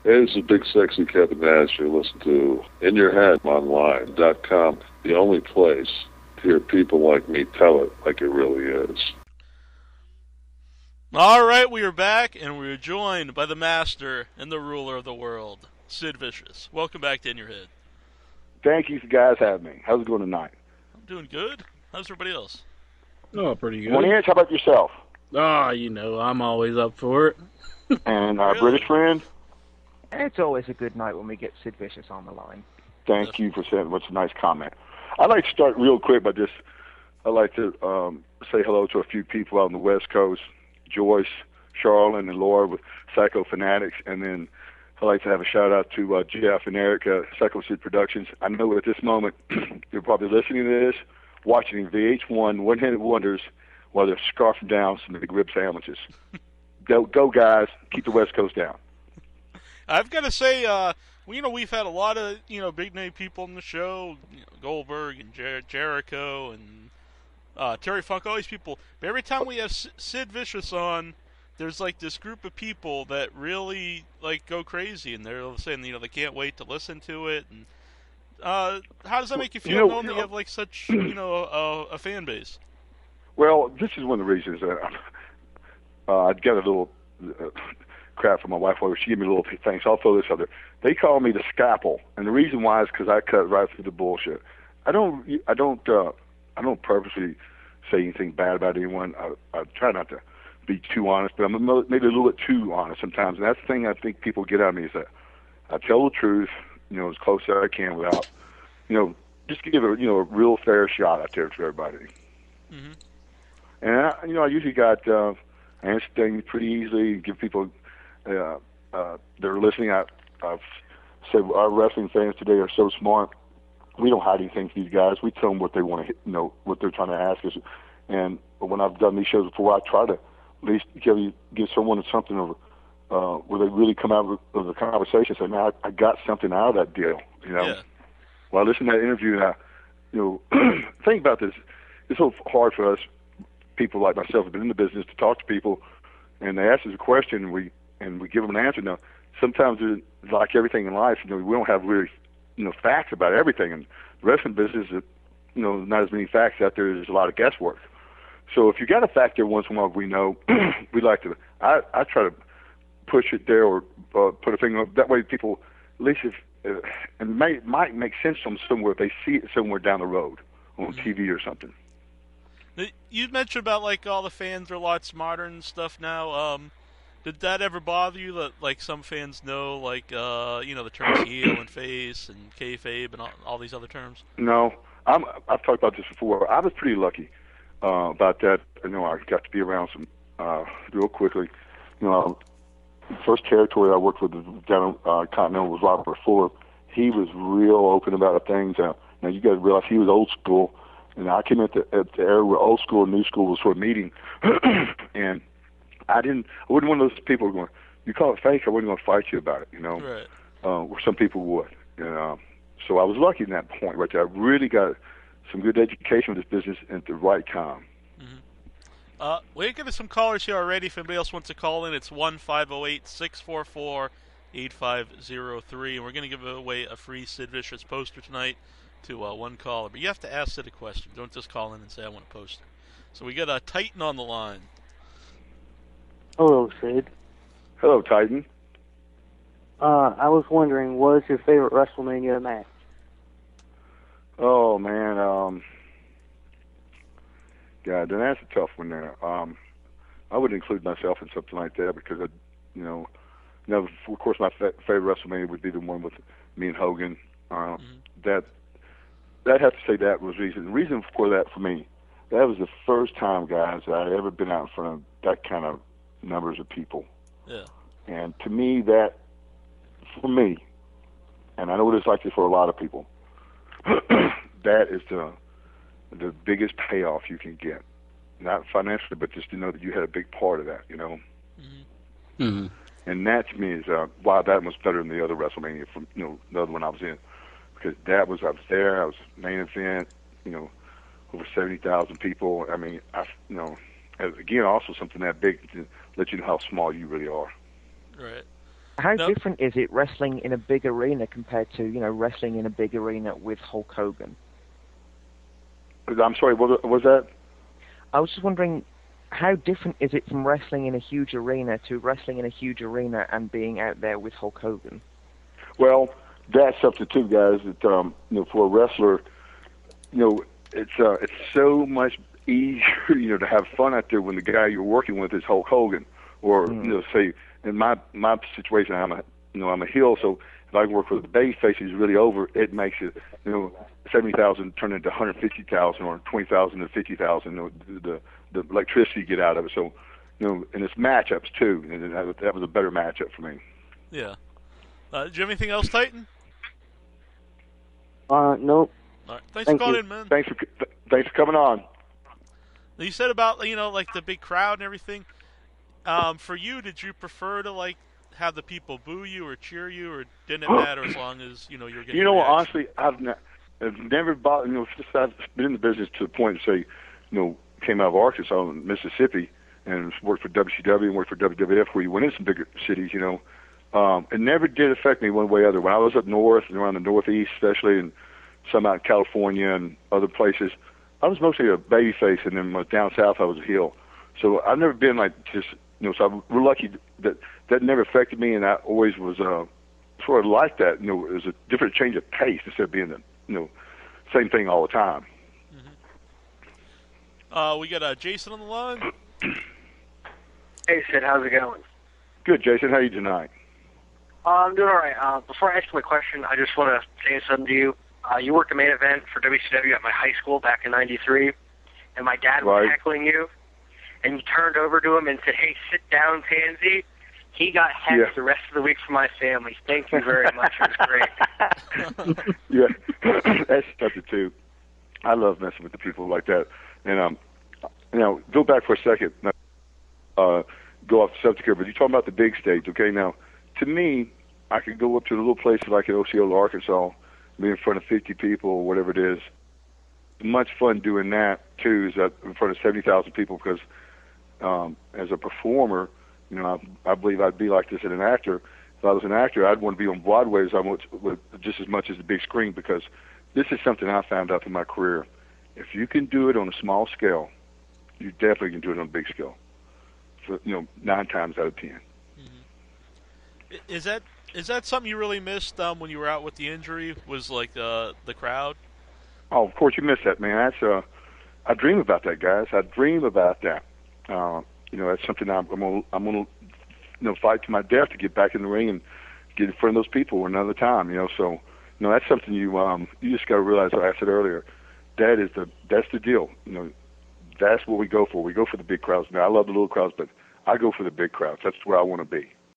Hey, this is Big Sexy Kevin Nash. You listen to InYourHeadOnline.com, the only place to hear people like me tell it like it really is. All right, we are back, and we are joined by the master and the ruler of the world, Sid Vicious. Welcome back to In Your Head. Thank you for guys having me. How's it going tonight? I'm doing good. How's everybody else? Oh, pretty good. Morning, how about yourself? Ah, you know, I'm always up for it. And our Really? British friend? It's always a good night when we get Sid Vicious on the line. Thank you for saying what's a nice comment. I'd like to start real quick by just, I'd like to say hello to a few people out on the West Coast, Joyce, Charlene, and Laura with Psycho Fanatics, and then I'd like to have a shout out to Jeff and Eric, Psycho Sid Productions. I know at this moment you're probably listening to this, watching VH1 One-Handed Wonders while they're scarfing down some big rib sandwiches. Go guys, keep the West Coast down. I've got to say, we've had a lot of, big name people on the show, Goldberg and Jericho and Terry Funk, all these people. But every time we have Sid Vicious on, there's like this group of people that really like go crazy, and they're saying, they can't wait to listen to it. And how does that make you feel, knowing that you have like such, a fan base? Well, this is one of the reasons that I got a little crap from my wife over. She gave me a little thing, so I'll throw this out there. They call me the scalpel, and the reason why is because I cut right through the bullshit. I don't purposely say anything bad about anyone. I try not to be too honest, but I'm maybe a little bit too honest sometimes. And that's the thing I think people get out of me is that I tell the truth, as close as I can without, just to give a real fair shot out there to everybody. Mm-hmm. And I usually got I answer things pretty easily, give people they're listening. I've said our wrestling fans today are so smart. We don't hide anything from these guys. We tell them what they want to, what they're trying to ask us. And when I've done these shows before, I try to at least give someone something where they really come out of the conversation and say, "Man, I got something out of that deal." Yeah. Well, I listened to that interview, and think about this. It's so hard for us, people like myself, who've been in the business, to talk to people, and they ask us a question, and we give them an answer. Now, sometimes, like everything in life, we don't have really, facts about everything. And the wrestling business, not as many facts out there. There's a lot of guesswork. So if you got a fact there once in a while, we know, we like to. I try to push it there or put a finger up. That way, people, at least it might make sense to them somewhere if they see it somewhere down the road on TV or something. You mentioned about like all the fans are a lot smarter and stuff now. Did that ever bother you that like some fans know like the terms heel and face and kayfabe and all these other terms? No, I've talked about this before. I was pretty lucky about that. I got to be around some real quickly. First territory I worked with down Continental was Robert Fuller. He was real open about things. Now you got to realize he was old school. And I came at the era where old school and new school was sort of meeting, and I wasn't one of those people going, "You call it fake, I wasn't going to fight you about it," Right. Where some people would. So I was lucky in that point right there. I really got some good education with this business at the right time. Mm-hmm. We're getting some callers here already. If anybody else wants to call in, it's 1-508-644-8503, and we're going to give away a free Sid Vicious poster tonight to one caller. But you have to ask Sid a question. Don't just call in and say, "I want a poster." So we got Titan on the line. Hello, Sid. Hello, Titan. I was wondering, what is your favorite WrestleMania match? Oh, man. God, that's a tough one there. I would include myself in something like that because, of course, my favorite WrestleMania would be the one with me and Hogan. I'd have to say that was the reason. The reason for that for me, that was the first time, guys, that I'd ever been out in front of that kind of numbers of people. Yeah. And to me, that, for me, and I know it's like this for a lot of people, that is the biggest payoff you can get. Not financially, but just to know that you had a big part of that, Mm-hmm. Mm-hmm. And that to me is why that was better than the other WrestleMania from the other one I was in. Because I was there, I was main event, over 70,000 people. I mean, again, also something that big to let you know how small you really are. Right. How No. different is it wrestling in a big arena compared to, wrestling in a big arena with Hulk Hogan? I'm sorry, what was that? I was just wondering, how different is it from wrestling in a huge arena to wrestling in a huge arena and being out there with Hulk Hogan? Well, that's something too, guys. That for a wrestler, it's so much easier, to have fun out there when the guy you're working with is Hulk Hogan, or say in my situation, I'm a heel, so if I can work with the baby face who's really over, it makes it 70,000 turn into 150,000 or 20,000 to 50,000. The electricity you get out of it. So and it's matchups too, and that was a better matchup for me. Yeah. Do you have anything else, Titan? Nope. All right. Thanks Thank for calling you. in, man. Thanks for coming on. You said about like the big crowd and everything. For you, did you prefer to have the people boo you or cheer you, or didn't it matter as long as you're getting? Honestly, I've never bothered. Since I've been in the business to the point to say, came out of Arkansas, Mississippi, and worked for WCW and worked for WWF, where you went in some bigger cities. It never did affect me one way or other. When I was up north and around the Northeast, especially, and some out in California and other places, I was mostly a babyface, and then down south I was a heel. So I've never been so I'm real lucky that never affected me, and I always was sort of like that. It was a different change of pace instead of being the same thing all the time. We got Jason on the line. Hey, Sid, how's it going? Good, Jason. How are you tonight? I'm doing all right. Before I ask my question, I just want to say something to you. You worked the main event for WCW at my high school back in '93, and my dad was heckling you, and you turned over to him and said, "Hey, sit down, pansy." He got hecked the rest of the week from my family. Thank you very much. It was great. Yeah, that's something too. I love messing with the people like that. And go back for a second. Go off the subject here, but you're talking about the big stage, okay? Now, to me, I could go up to a little place like in Osceola, Arkansas, be in front of 50 people or whatever it is. Much fun doing that too, is in front of 70,000 people, because as a performer, I believe I'd be like this as an actor. If I was an actor, I'd want to be on Broadway just as much as the big screen, because this is something I found out in my career. If you can do it on a small scale, you definitely can do it on a big scale. So, 9 times out of 10. Mm-hmm. Is that something you really missed when you were out with the injury? Was the crowd? Oh, of course you miss that, man. That's I dream about that, guys. I dream about that. That's something I'm gonna fight to my death to get back in the ring and get in front of those people another time. So that's something you just got to realize. Like I said earlier, that's the deal. That's what we go for. We go for the big crowds. Now I love the little crowds, but I go for the big crowds. That's where I want to be.